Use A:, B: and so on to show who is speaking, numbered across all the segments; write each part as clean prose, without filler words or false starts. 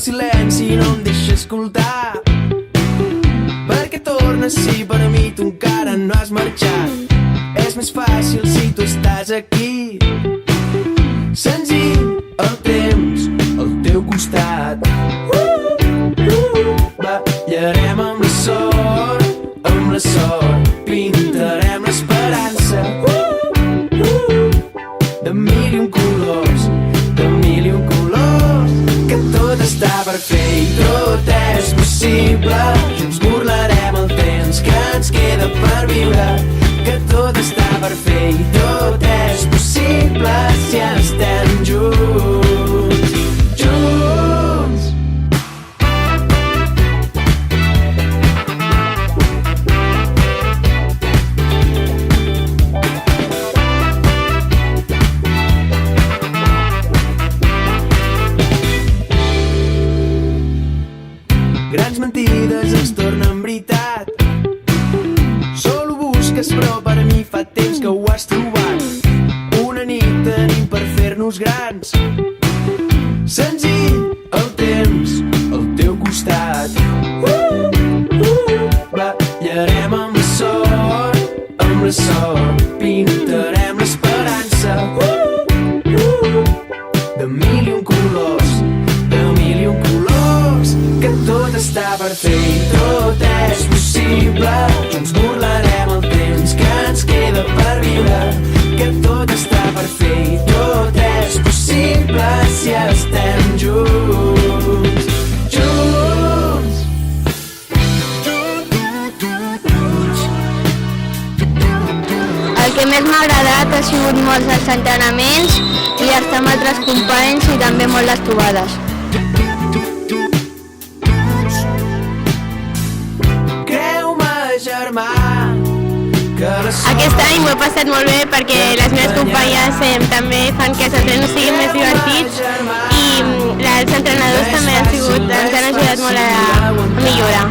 A: silenci no em deixa escoltar. Perquè tornes si per mi tu encara no has marxat. És més fàcil si tu estàs aquí. Senzill, el temps al teu costat. Ballarem amb la sort, pintarem l'esperança. De mil i un colors, de mil i un colors. Que tot està per fer i tot és possible. Junts burlarem el temps que ens queda per viure. Que tot està per fer i tot és possible si estem junts, junts. Grans mentides es tornen veritat. Solo busques però per mi fa temps que ho has trobat. Una nit tenim per fer-nos grans. Senzill, el temps al teu costat. Ballarem amb la sort, pintarem l'esperança. De mil i un colors, de mil i un colors. Que tot està per fer i tot és possible. Junts burlarem el temps que ens queda per viure. Que tot està per fer i tot és possible si estem junts, junts.
B: El que més m'ha agradat ha sigut molts dels entrenaments i estar amb altres companys i també molt les trobades. Aquest any m'ho he passat molt bé perquè les meves companyes també fan que els entrenos siguin més divertits i els entrenadors també ens han ajudat molt a millorar.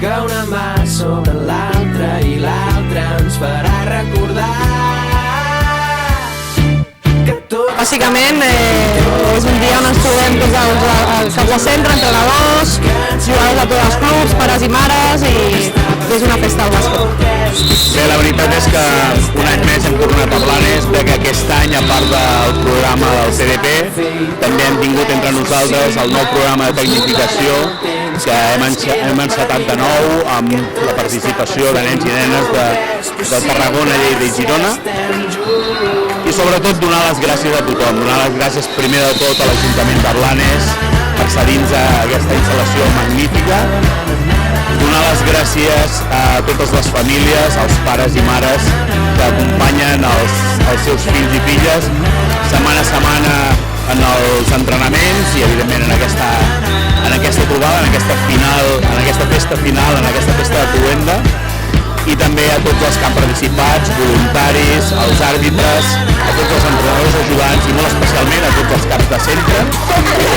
A: Que una mà sobre l'altra i l'altra ens farà recordar que tot...
C: Bàsicament és un dia on ens trobem tots els caps de centre, entrenadors, jugadors de tots els clubs, pares i mares, i és una festa al bàsquet.
D: Bé, la veritat és que un any més hem tornat a Blanes, que aquest any, a part del programa del CDP, també hem tingut entre nosaltres el nou programa de tecnificació que hem encetat de nou amb la participació de nens i nenes de Tarragona, Lleida i Girona. I sobretot donar les gràcies a tothom, donar les gràcies primer de tot a l'Ajuntament de Blanes per cedir-nos aquesta instal·lació magnífica, donar les gràcies a totes les famílies, als pares i mares que acompanyen els seus fills i filles setmana a setmana en els entrenaments i evidentment en aquesta trobada, en aquesta festa final, en aquesta festa de Cloenda, i també a tots els que han participat, voluntaris, als àrbitres, a tots els entrenadors ajudants i molt especialment a tots els caps de centre, que